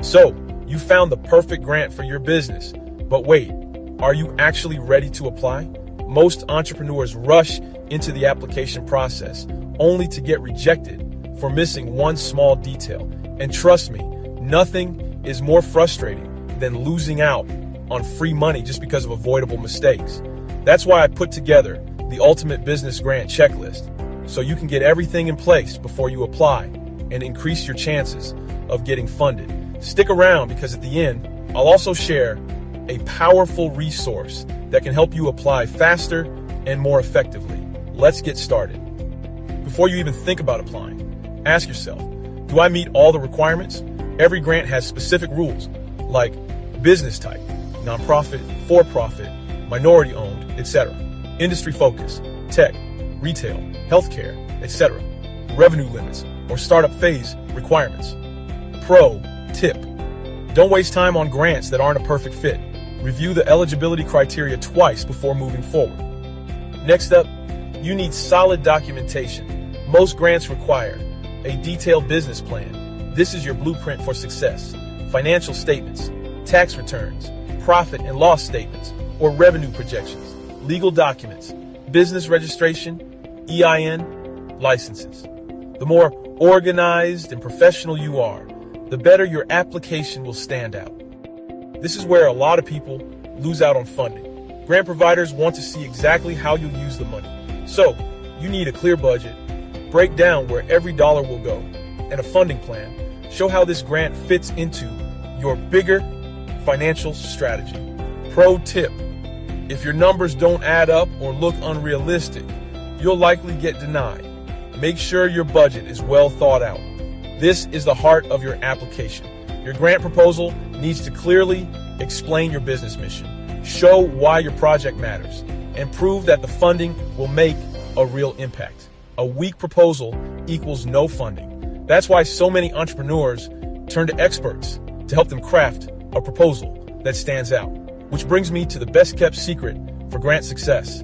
So, you found the perfect grant for your business. But wait, are you actually ready to apply? Most entrepreneurs rush into the application process only to get rejected for missing one small detail. And trust me, nothing is more frustrating than losing out on free money just because of avoidable mistakes. That's why I put together the ultimate business grant checklist, so you can get everything in place before you apply and increase your chances of getting funded. Stick around, because at the end, I'll also share a powerful resource that can help you apply faster and more effectively. Let's get started. Before you even think about applying, ask yourself, do I meet all the requirements? Every grant has specific rules, like business type, nonprofit, for-profit, minority-owned, etc. Industry focus, tech, retail, healthcare, etc. Revenue limits or startup phase requirements. Pro tip: don't waste time on grants that aren't a perfect fit. Review the eligibility criteria twice before moving forward. Next up, you need solid documentation. Most grants require a detailed business plan. This is your blueprint for success. Financial statements, tax returns, profit and loss statements, or revenue projections, legal documents, business registration, EIN, licenses. The more organized and professional you are, the better your application will stand out. This is where a lot of people lose out on funding. Grant providers want to see exactly how you'll use the money. So, you need a clear budget, break down where every dollar will go, and a funding plan. Show how this grant fits into your bigger financial strategy. Pro tip: if your numbers don't add up or look unrealistic, you'll likely get denied. Make sure your budget is well thought out. This is the heart of your application. Your grant proposal needs to clearly explain your business mission, show why your project matters, and prove that the funding will make a real impact. A weak proposal equals no funding. That's why so many entrepreneurs turn to experts to help them craft a proposal that stands out. Which brings me to the best kept secret for grant success.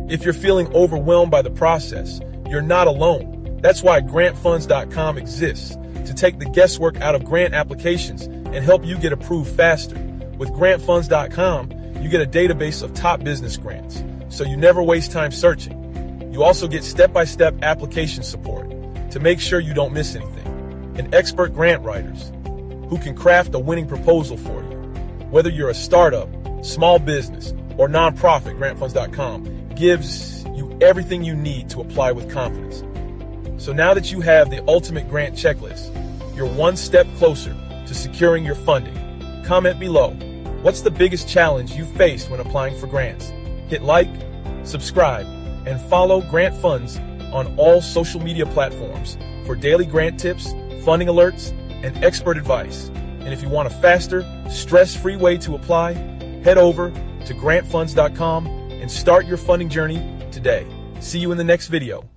If you're feeling overwhelmed by the process, you're not alone. That's why grantfunds.com exists, to take the guesswork out of grant applications and help you get approved faster. With grantfunds.com, you get a database of top business grants, so you never waste time searching. You also get step-by-step application support to make sure you don't miss anything, and expert grant writers who can craft a winning proposal for you. Whether you're a startup, small business, or nonprofit, grantfunds.com gives you everything you need to apply with confidence. So now that you have the ultimate grant checklist, you're one step closer to securing your funding. Comment below, what's the biggest challenge you faced when applying for grants? Hit like, subscribe, and follow Grant Funds on all social media platforms for daily grant tips, funding alerts, and expert advice. And if you want a faster, stress-free way to apply, head over to grantfunds.com and start your funding journey today. See you in the next video.